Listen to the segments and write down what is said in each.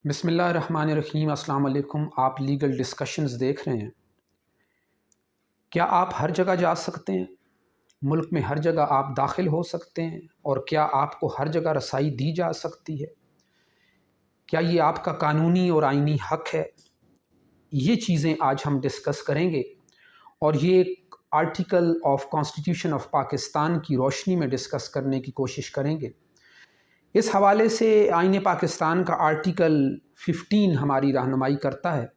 बिस्मिल्लाहिर्रहमानिर्रहीम। अस्सलाम वालेकुम। आप लीगल डिस्कशंस देख रहे हैं। क्या आप हर जगह जा सकते हैं? मुल्क में हर जगह आप दाखिल हो सकते हैं? और क्या आपको हर जगह रसाई दी जा सकती है? क्या ये आपका कानूनी और आइनी हक है? ये चीज़ें आज हम डिस्कस करेंगे और ये एक article of constitution of Pakistan की रोशनी में डिस्कस करने की कोशिश करेंगे। इस हवाले से आईन पाकिस्तान का आर्टिकल 15 हमारी रहनुमाई करता है।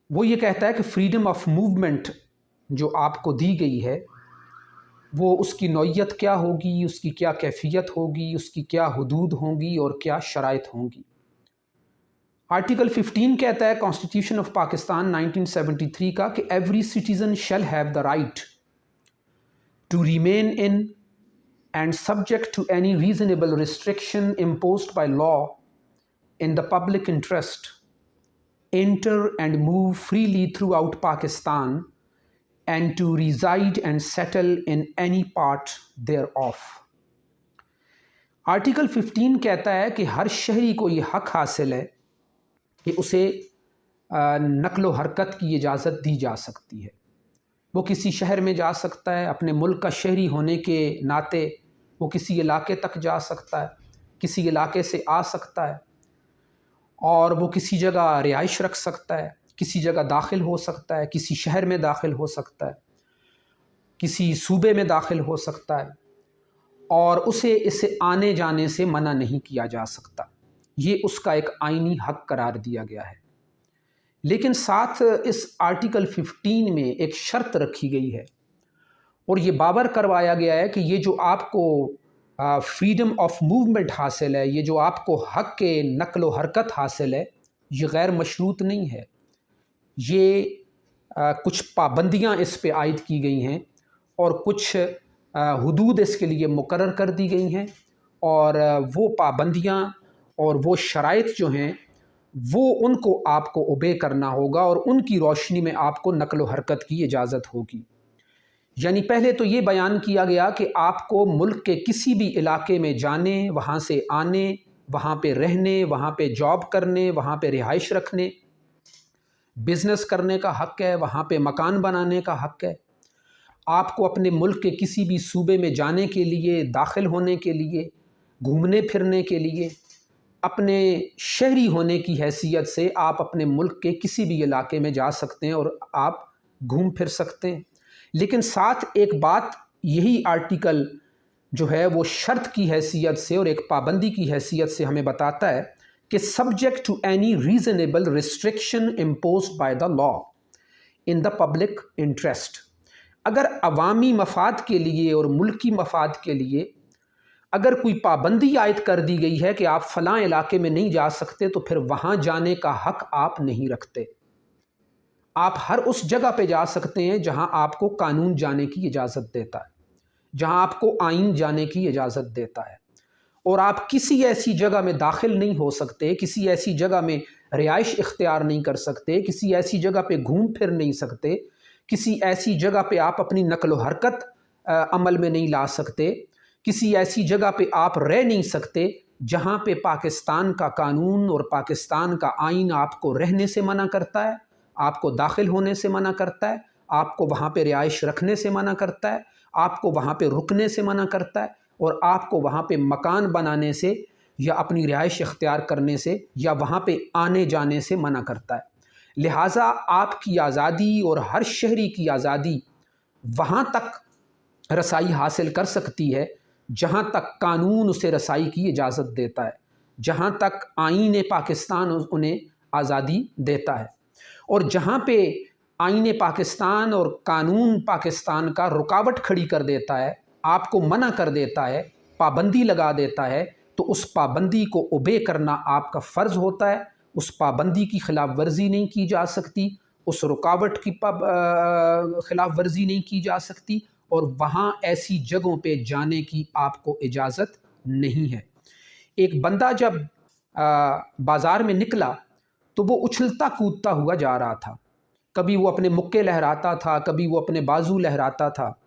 वो ये कहता है कि फ्रीडम ऑफ मूवमेंट जो आपको दी गई है वो उसकी नौइयत क्या होगी, उसकी क्या कैफियत होगी, उसकी क्या हदूद होंगी और क्या शराइत होंगी। आर्टिकल 15 कहता है कॉन्स्टिट्यूशन ऑफ पाकिस्तान 1973 का कि every citizen shall have the right to remain in and subject to any reasonable restriction imposed by law in the public interest, enter and move freely throughout Pakistan and to reside and settle in any part thereof. Article 15 कहता है कि हर शहरी को ये हक हासिल है कि उसे नक्लो हरकत की इजाज़त दी जा सकती है। वो किसी शहर में जा सकता है, अपने मुल्क का शहरी होने के नाते वो किसी इलाके तक जा सकता है, किसी इलाके से आ सकता है और वो किसी जगह रिहाइश रख सकता है, किसी जगह दाखिल हो सकता है, किसी शहर में दाखिल हो सकता है, किसी सूबे में दाखिल हो सकता है और उसे इसे आने जाने से मना नहीं किया जा सकता। ये उसका एक आइनी हक करार दिया गया है। लेकिन साथ इस आर्टिकल 15 में एक शर्त रखी गई है और ये बावर करवाया गया है कि ये जो आपको फ्रीडम ऑफ मूवमेंट हासिल है, ये जो आपको हक के नक्लो हरकत हासिल है, ये गैर मशरूत नहीं है। ये कुछ पाबंदियां इस पे आयद की गई हैं और कुछ हुदूद इसके लिए मुकर्रर कर दी गई हैं और वो पाबंदियां और वो शराइत जो हैं वो उनको आपको ओबे करना होगा और उनकी रोशनी में आपको नक्लो हरकत की इजाज़त होगी। यानी पहले तो ये बयान किया गया कि आपको मुल्क के किसी भी इलाके में जाने, वहाँ से आने, वहाँ पे रहने, वहाँ पे जॉब करने, वहाँ पे रिहाइश रखने, बिज़नेस करने का हक़ है, वहाँ पे मकान बनाने का हक़ है। आपको अपने मुल्क के किसी भी सूबे में जाने के लिए, दाखिल होने के लिए, घूमने फिरने के लिए, अपने शहरी होने की हैसियत से आप अपने मुल्क के किसी भी इलाके में जा सकते हैं और आप घूम फिर सकते हैं। लेकिन साथ एक बात यही आर्टिकल जो है वो शर्त की हैसियत से और एक पाबंदी की हैसियत से हमें बताता है कि subject to any reasonable restriction imposed by the law in the public interest. अगर अवामी मफाद के लिए और मुल्की मफाद के लिए अगर कोई पाबंदी आयद कर दी गई है कि आप फ़लाँ इलाके में नहीं जा सकते, तो फिर वहाँ जाने का हक़ आप नहीं रखते। आप हर उस जगह पे जा सकते हैं जहाँ आपको कानून जाने की इजाज़त देता है, जहाँ आपको आइन जाने की इजाज़त देता है, और आप किसी ऐसी जगह में दाखिल नहीं हो सकते, किसी ऐसी जगह में रिहाइश इख्तियार नहीं कर सकते, किसी ऐसी जगह पे घूम फिर नहीं सकते, किसी ऐसी जगह पे आप अपनी नक्ल व हरकत अमल में नहीं ला सकते, किसी ऐसी जगह पे आप रह नहीं सकते जहाँ पे पाकिस्तान का कानून और पाकिस्तान का आइन आपको रहने से मना करता है, आपको दाखिल होने से मना करता है, आपको वहाँ पे रिहाइश रखने से मना करता है, आपको वहाँ पे रुकने से मना करता है और आपको वहाँ पे मकान बनाने से या अपनी रिहाइश इख्तियार करने से या वहाँ पे आने जाने से मना करता है। लिहाजा आपकी आज़ादी और हर शहरी की आज़ादी वहाँ तक रसाई हासिल कर सकती है जहाँ तक कानून उसे रसाई की इजाज़त देता है, जहाँ तक आईन पाकिस्तान उन्हें आज़ादी देता है, और जहाँ पे आईन पाकिस्तान और कानून पाकिस्तान का रुकावट खड़ी कर देता है, आपको मना कर देता है, पाबंदी लगा देता है, तो उस पाबंदी को ओबे करना आपका फ़र्ज़ होता है। उस पाबंदी की ख़िलाफ़ वर्जी नहीं की जा सकती, उस रुकावट की ख़िलाफ़ वर्जी नहीं की जा सकती और वहाँ ऐसी जगहों पे जाने की आपको इजाज़त नहीं है। एक बंदा जब बाज़ार में निकला तो वो उछलता कूदता हुआ जा रहा था। कभी वो अपने मुक्के लहराता था, कभी वो अपने बाजू लहराता था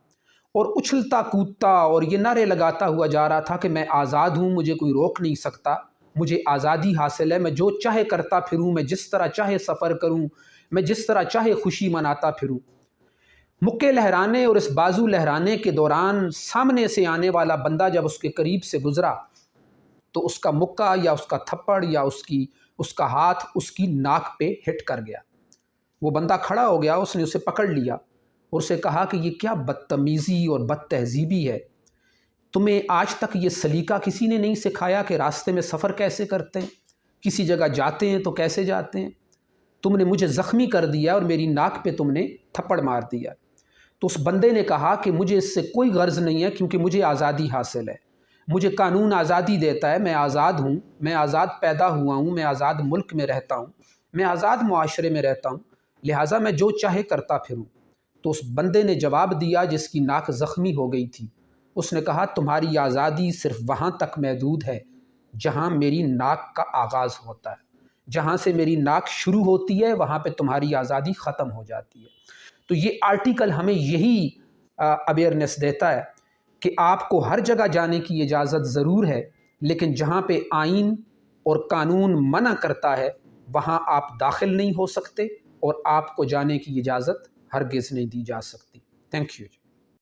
और उछलता कूदता और ये नारे लगाता हुआ जा रहा था कि मैं आज़ाद हूँ, मुझे कोई रोक नहीं सकता مجھے آزادی حاصل ہے، میں جو چاہے کرتا پھروں، میں جس طرح چاہے سفر کروں، میں جس طرح چاہے خوشی مناتا پھروں۔ مکے لہرانے اور اس بازو لہرانے کے دوران سامنے سے آنے والا بندہ جب اس کے قریب سے گزرا تو اس کا مکہ یا اس کا تھپڑ یا اس کا ہاتھ اس کی ناک پہ ہٹ کر گیا۔ وہ بندہ کھڑا ہو گیا، اس نے اسے پکڑ لیا اور اسے کہا کہ یہ کیا بدتمیزی اور بد تہذیبی ہے، تمہیں آج تک یہ سلیقہ کسی نے نہیں سکھایا کہ راستے میں سفر کیسے کرتے ہیں، کسی جگہ جاتے ہیں تو کیسے جاتے ہیں، تم نے مجھے زخمی کر دیا اور میری ناک پہ تم نے تھپڑ مار دیا۔ تو اس بندے نے کہا کہ مجھے اس سے کوئی غرض نہیں ہے، کیونکہ مجھے آزادی حاصل ہے، مجھے قانون آزادی دیتا ہے، میں آزاد ہوں، میں آزاد پیدا ہوا ہوں، میں آزاد ملک میں رہتا ہوں، میں آزاد معاشرے میں رہتا ہوں، لہٰذا میں جو چاہے کرتا پھروں۔ تو اس بندے نے جواب دیا جس کی ناک زخمی ہو گئی تھی، اس نے کہا تمہاری آزادی صرف وہاں تک محدود ہے جہاں میری ناک کا آغاز ہوتا ہے، جہاں سے میری ناک شروع ہوتی ہے وہاں پہ تمہاری آزادی ختم ہو جاتی ہے۔ تو یہ آرٹیکل ہمیں یہی اویئرنیس دیتا ہے کہ آپ کو ہر جگہ جانے کی اجازت ضرور ہے، لیکن جہاں پہ آئین اور قانون منع کرتا ہے وہاں آپ داخل نہیں ہو سکتے اور آپ کو جانے کی اجازت ہرگز نہیں دی جا سکتی۔ Thank you.